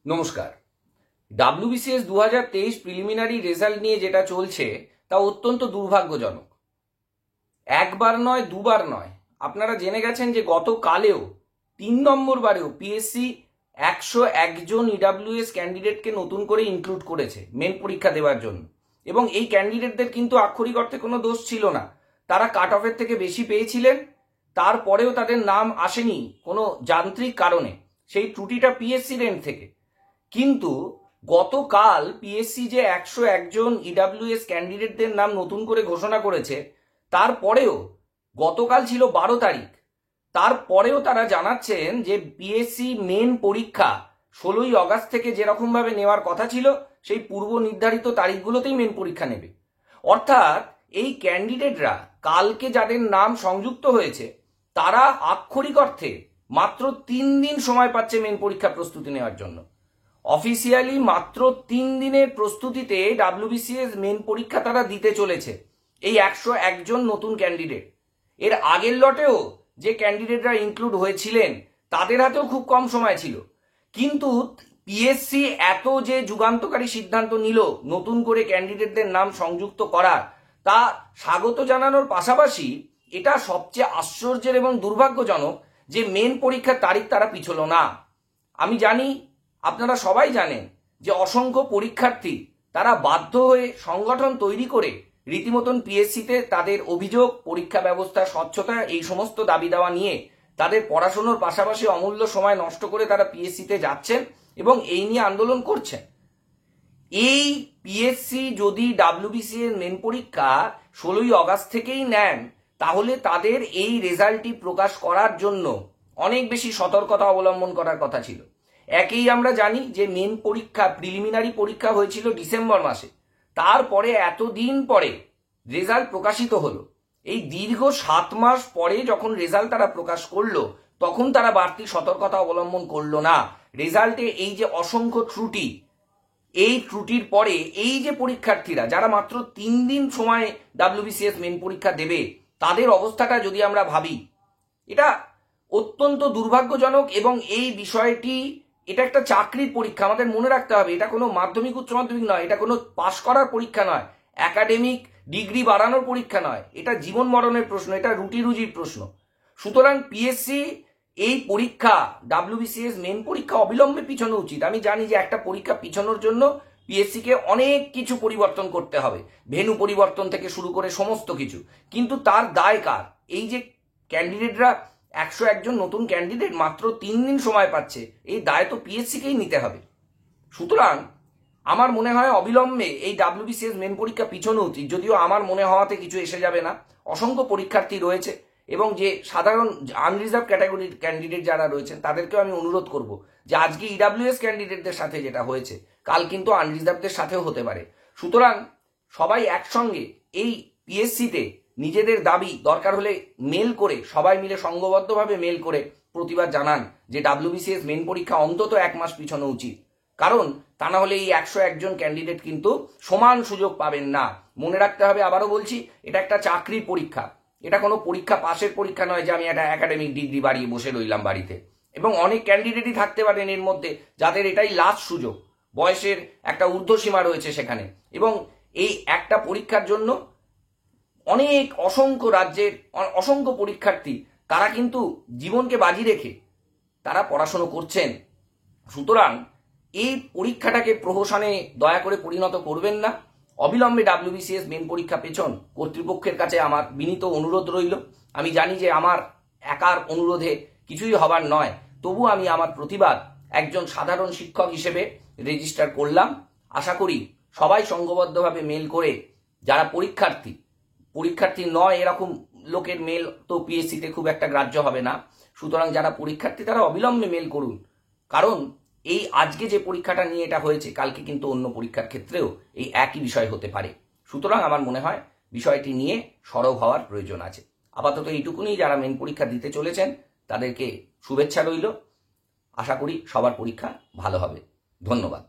নমস্কার। WBCS 2023 preliminary result নিয়ে যেটা চলছে তা অত্যন্ত দুর্ভাগ্যজনক। একবার নয়, দুবার নয়, আপনারা জেনে গেছেন যে গতকালেও 3 নম্বর বারেও পিএসসি 101 জন ইডাব্লিউএস ক্যান্ডিডেটকে নতুন করে ইনক্লুড করেছে মেন পরীক্ষা দেওয়ার জন্য। এবং এই ক্যান্ডিডেটদের কিন্তু আক্ষরিক অর্থে কোনো দোষ ছিল না, তারা কাট অফের থেকে বেশি পেয়েছিলেন, তারপরেও তাদের নাম আসেনি কোনো যান্ত্রিক কারণে, সেই ত্রুটিটা পিএসসির এন্ড থেকে। কিন্তু গতকাল পিএসসি যে 101 জন ইডাব্লিউএস ক্যান্ডিডেটদের নাম নতুন করে ঘোষণা করেছে, তারপরেও গতকাল ছিল 12 তারিখ, তারপরেও তারা জানাচ্ছেন যে পিএসসি মেন পরীক্ষা 16ই অগাস্ট থেকে যেরকম ভাবে নেওয়ার কথা ছিল সেই পূর্ব নির্ধারিত তারিখগুলোতেই মেন পরীক্ষা নেবে। অর্থাৎ এই ক্যান্ডিডেটরা কালকে যাদের নাম সংযুক্ত হয়েছে তারা আক্ষরিক অর্থে মাত্র 3 দিন সময় পাচ্ছে মেন পরীক্ষা প্রস্তুতি নেওয়ার জন্য। অফিসিয়ালি মাত্র 3 দিনের প্রস্তুতিতে ডাব্লিউবিসিএস মেন পরীক্ষা তারা দিতে চলেছে এই 101 জন নতুন ক্যান্ডিডেট। এর আগের লটেও যে ক্যান্ডিডেটরা ইনক্লুড হয়েছিলেন তাদের হাতেও খুব কম সময় ছিল, কিন্তু পিএসসি এত যে যুগান্তকারী সিদ্ধান্ত নিল নতুন করে ক্যান্ডিডেটদের নাম সংযুক্ত করার, তা স্বাগত জানানোর পাশাপাশি এটা সবচেয়ে আশ্চর্যের এবং দুর্ভাগ্যজনক যে মেন পরীক্ষার তারিখ তারা পিছল না। আমি জানি, আপনারা সবাই জানেন যে অসংখ্য পরীক্ষার্থী তারা বাধ্য হয়ে সংগঠন তৈরি করে রীতিমতন পিএসসিতে তাদের অভিযোগ, পরীক্ষা ব্যবস্থা, স্বচ্ছতা, এই সমস্ত দাবি দেওয়া নিয়ে তাদের পড়াশোনার পাশাপাশি অমূল্য সময় নষ্ট করে তারা পিএসসিতে যাচ্ছেন এবং এই নিয়ে আন্দোলন করছেন। এই পিএসসি যদি ডাব্লিউবিসিএস মেন পরীক্ষা 16ই অগাস্ট থেকেই নেন, তাহলে তাদের এই রেজাল্টটি প্রকাশ করার জন্য অনেক বেশি সতর্কতা অবলম্বন করার কথা ছিল। একেই আমরা জানি যে মেন পরীক্ষা, প্রিলিমিনারি পরীক্ষা হয়েছিল ডিসেম্বর মাসে, তারপরে এতদিন পরে রেজাল্ট প্রকাশিত হলো। এই দীর্ঘ 7 মাস পরে যখন রেজাল্ট তারা প্রকাশ করলো তখন তারা বাড়তি সতর্কতা অবলম্বন করলো না। রেজাল্টে এই যে অসংখ্য ত্রুটি, এই ত্রুটির পরে এই যে পরীক্ষার্থীরা যারা মাত্র 3 দিন সময় ডাব্লিউবিসিএস মেন পরীক্ষা দেবে, তাদের অবস্থাটা যদি আমরা ভাবি, এটা অত্যন্ত দুর্ভাগ্যজনক। এবং এই বিষয়টি, এটা একটা চাকরির পরীক্ষা, আমাদের মনে রাখতে হবে। এটা কোনো মাধ্যমিক উচ্চ মাধ্যমিক নয়, এটা কোনো পাশ করার পরীক্ষা নয়, একাডেমিক ডিগ্রি বাড়ানোর পরীক্ষা নয়, এটা জীবন মরণের প্রশ্ন, এটা রুটি রুজির প্রশ্ন। সুতরাং পিএসসি এই পরীক্ষা, ডাব্লিউবিসিএস মেন পরীক্ষা অবিলম্বে পিছানো উচিত। আমি জানি যে একটা পরীক্ষা পিছানোর জন্য পিএসসিকে অনেক কিছু পরিবর্তন করতে হবে, ভেন্যু পরিবর্তন থেকে শুরু করে সমস্ত কিছু, কিন্তু তার দায় কার? এই যে ক্যান্ডিডেটরা 101 জন নতুন ক্যান্ডিডেট মাত্র 3 দিন সময় পাচ্ছে, এই দায় তো পিএসসিকেই নিতে হবে। সুতরাং আমার মনে হয় অবিলম্বে এই ডাব্লিউবিসিএস মেন পরীক্ষা পিছানো উচিত। যদিও আমার মনে হওয়াতে কিছু এসে যাবে না, অসংখ্য পরীক্ষার্থী রয়েছে এবং যে সাধারণ আনরিজার্ভ ক্যাটাগরির ক্যান্ডিডেট যারা রয়েছেন তাদেরকেও আমি অনুরোধ করব যে আজকে ইডাব্লিউএস ক্যান্ডিডেটদের সাথে যেটা হয়েছে কাল কিন্তু আনরিজার্ভদের সাথেও হতে পারে। সুতরাং সবাই একসঙ্গে এই পিএসসিতে নিজেদের দাবি দরকার হলে মেল করে, সবাই মিলে সংঘবদ্ধভাবে মেল করে প্রতিবাদ জানান যে ডাব্লিউবিসিএস মেন পরীক্ষা অন্তত 1 মাস পিছানো উচিত। কারণ তা না হলে এই 101 জন ক্যান্ডিডেট কিন্তু সমান সুযোগ পাবেন না। মনে রাখতে হবে, আবারও বলছি, এটা একটা চাকরির পরীক্ষা, এটা কোনো পরীক্ষা পাশের পরীক্ষা নয় যে আমি একটা একাডেমিক ডিগ্রি বাড়িয়ে বসে রইলাম বাড়িতে। এবং অনেক ক্যান্ডিডেটই থাকতে পারেন এর মধ্যে যাদের এটাই লাস্ট সুযোগ, বয়সের একটা ঊর্ধ্বসীমা রয়েছে সেখানে। এবং এই একটা পরীক্ষার জন্য অনেক অসংখ্য রাজ্যের অসংখ্য পরীক্ষার্থী তারা কিন্তু জীবনকে বাজি রেখে তারা পড়াশোনা করছেন। সুতরাং এই পরীক্ষাটাকে প্রহসনে দয়া করে পরিণত করবেন না। অবিলম্বে ডাব্লিউবিসিএস মেন পরীক্ষা পেছন কর্তৃপক্ষের কাছে আমার বিনীত অনুরোধ রইল। আমি জানি যে আমার একার অনুরোধে কিছুই হবার নয়, তবু আমি আমার প্রতিবাদ একজন সাধারণ শিক্ষক হিসেবে রেজিস্টার করলাম। আশা করি সবাই সংঘবদ্ধভাবে মেল করে, যারা পরীক্ষার্থী নয় এরকম লোকের মেল তো পিএসসিতে খুব একটা গ্রাহ্য হবে না। সুতরাং যারা পরীক্ষার্থী তারা অবিলম্বে মেল করুন, কারণ এই আজকে যে পরীক্ষাটা নিয়ে এটা হয়েছে কালকে কিন্তু অন্য পরীক্ষার ক্ষেত্রেও এই একই বিষয় হতে পারে। সুতরাং আমার মনে হয় বিষয়টি নিয়ে সরব হওয়ার প্রয়োজন আছে। আপাতত এইটুকুনি, যারা মেন পরীক্ষা দিতে চলেছেন তাদেরকে শুভেচ্ছা রইল। আশা করি সবার পরীক্ষা ভালো হবে। ধন্যবাদ।